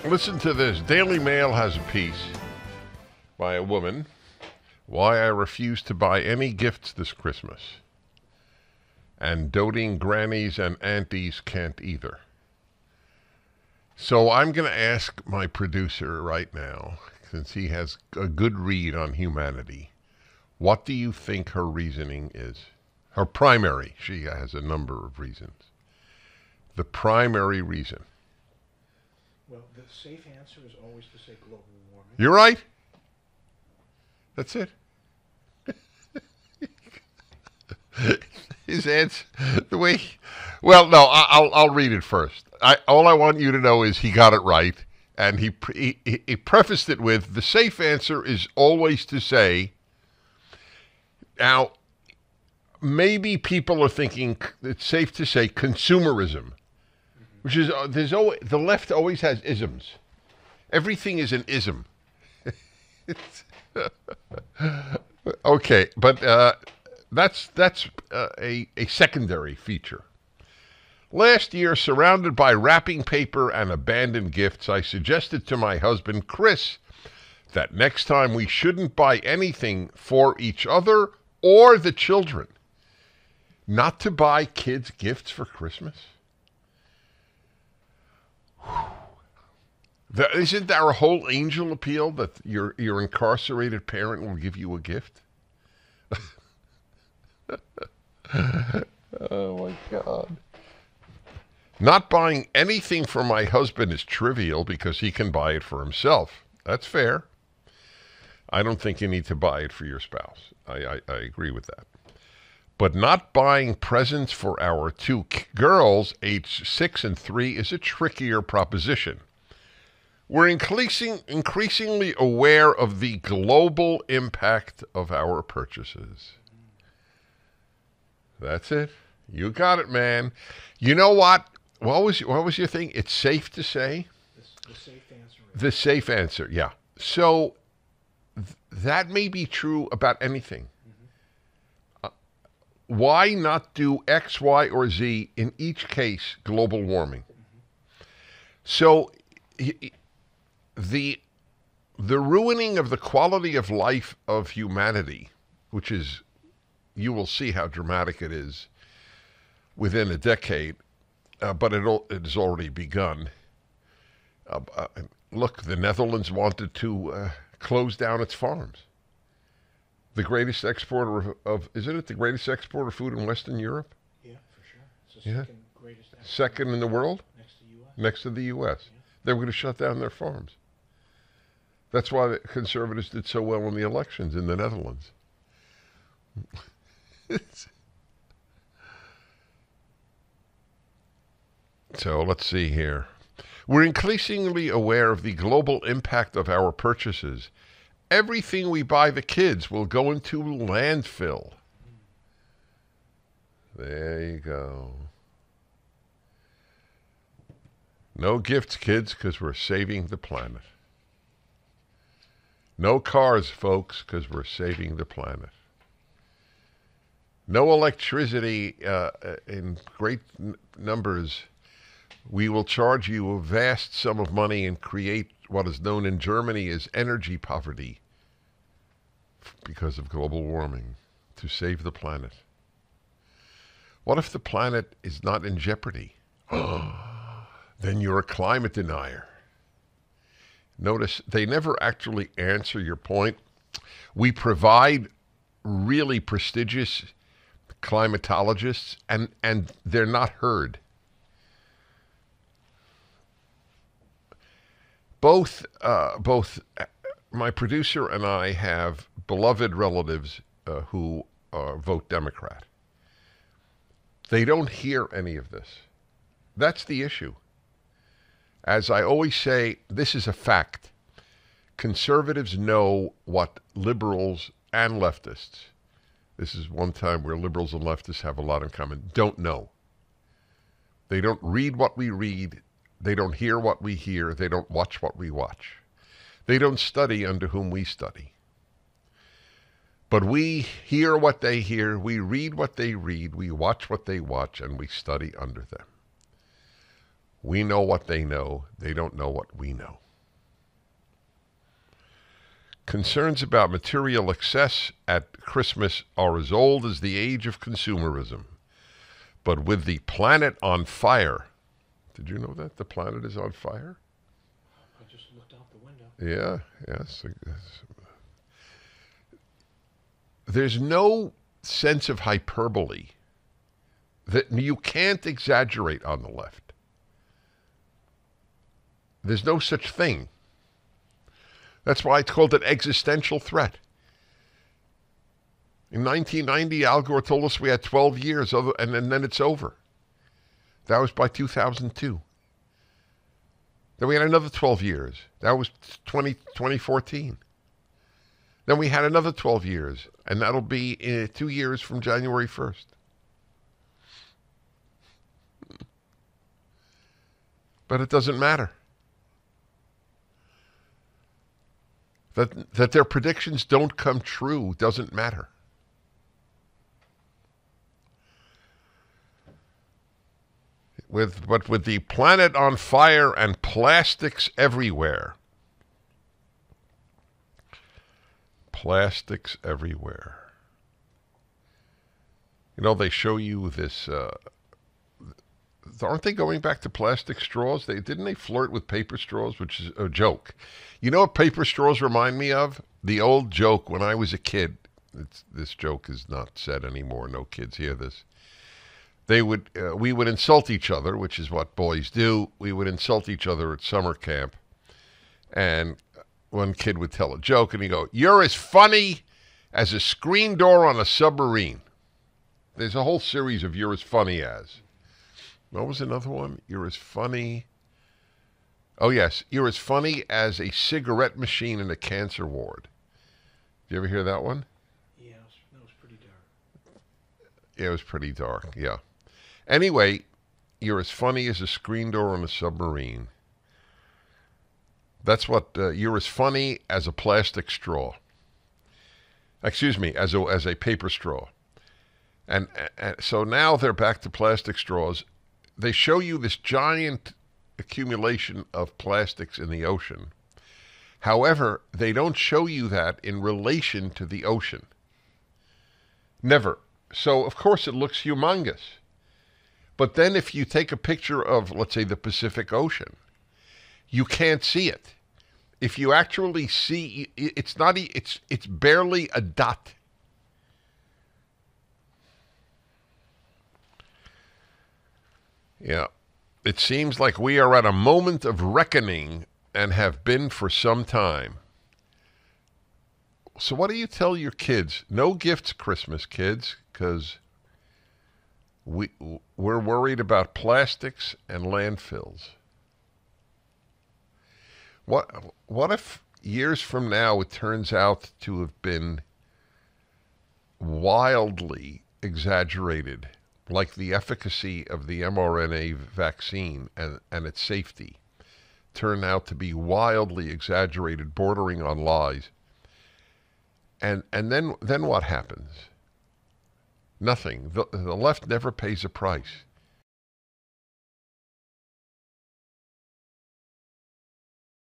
Listen to this. Daily Mail has a piece by a woman. Why I refuse to buy any gifts this Christmas. And doting grannies and aunties can't either. So I'm going to ask my producer right now, since he has a good read on humanity, what do you think her reasoning is? Her primary. She has a number of reasons. The primary reason. Well, the safe answer is always to say global warming. You're right. That's it. His answer, the way. Well, no, I'll read it first. All I want you to know is he got it right, and he prefaced it with the safe answer is always to say. Now, maybe people are thinking it's safe to say consumerism, which is the left always has isms. Everything is an ism. Okay, but that's a secondary feature. Last year, surrounded by wrapping paper and abandoned gifts, I suggested to my husband, Chris, that next time we shouldn't buy anything for each other or the children. Not to buy kids gifts for Christmas? Isn't our whole angel appeal that your incarcerated parent will give you a gift? Oh, my God. Not buying anything for my husband is trivial because he can buy it for himself. That's fair. I don't think you need to buy it for your spouse. I agree with that. But not buying presents for our two girls, aged 6 and 3, is a trickier proposition. We're increasingly aware of the global impact of our purchases. That's it. You got it, man. You know what? What was your thing? It's safe to say? The safe answer is. The safe answer, yeah. So that may be true about anything. Why not do X, Y, or Z in each case global warming? So the ruining of the quality of life of humanity, which is, you will see how dramatic it is within a decade, but it has already begun. Look, the Netherlands wanted to close down its farms. The greatest exporter isn't it the greatest exporter of food in Western Europe? Yeah, for sure. It's the second greatest exporter. Second in the world? Next to U.S. Next to the U.S. Yeah. They were going to shut down their farms. That's why the conservatives did so well in the elections in the Netherlands. So let's see here. We're increasingly aware of the global impact of our purchases. Everything we buy the kids will go into landfill. There you go. No gifts, kids, because we're saving the planet. No cars, folks, because we're saving the planet. No electricity in great numbers. We will charge you a vast sum of money and create what is known in Germany as energy poverty because of global warming to save the planet. What if the planet is not in jeopardy? Then you're a climate denier. Notice they never actually answer your point. We provide really prestigious climatologists, and they're not heard. Both my producer and I have beloved relatives who vote Democrat. They don't hear any of this. That's the issue. As I always say, this is a fact. Conservatives know what liberals and leftists, this is one time where liberals and leftists have a lot in common, don't know. They don't read what we read. They don't hear what we hear. They don't watch what we watch. They don't study under whom we study. But we hear what they hear, we read what they read, we watch what they watch, and we study under them. We know what they know. They don't know what we know. Concerns about material excess at Christmas are as old as the age of consumerism. But with the planet on fire, did you know that the planet is on fire? I just looked out the window. Yeah, yes. There's no sense of hyperbole that you can't exaggerate on the left. There's no such thing. That's why it's called an existential threat. In 1990, Al Gore told us we had 12 years, and then it's over. That was by 2002. Then we had another 12 years. That was 2014. Then we had another 12 years, and that'll be in 2 years from January 1st. But it doesn't matter. That their predictions don't come true doesn't matter. But with the planet on fire and plastics everywhere. Plastics everywhere. You know, they show you this. Aren't they going back to plastic straws? Didn't they flirt with paper straws, which is a joke. You know what paper straws remind me of? The old joke when I was a kid. This joke is not said anymore. No kids hear this. We would insult each other, which is what boys do. We would insult each other at summer camp. And one kid would tell a joke, and he'd go, "You're as funny as a screen door on a submarine." There's a whole series of "You're as funny as." What was another one? You're as funny. Oh, yes. You're as funny as a cigarette machine in a cancer ward. Did you ever hear that one? Yeah, that was pretty dark. Yeah, it was pretty dark, yeah. Anyway, you're as funny as a screen door on a submarine. That's what, you're as funny as a plastic straw. Excuse me, as a paper straw. And so now they're back to plastic straws. They show you this giant accumulation of plastics in the ocean. However, they don't show you that in relation to the ocean. Never. So, of course, it looks humongous. But then if you take a picture of, let's say, the Pacific Ocean, you can't see it. If you actually see, it's barely a dot. Yeah. It seems like we are at a moment of reckoning and have been for some time. So what do you tell your kids? No gifts Christmas, kids, because we're worried about plastics and landfills. What if years from now it turns out to have been wildly exaggerated, like the efficacy of the mRNA vaccine and its safety turn out to be wildly exaggerated, bordering on lies. And then what happens? Nothing. The left never pays a price.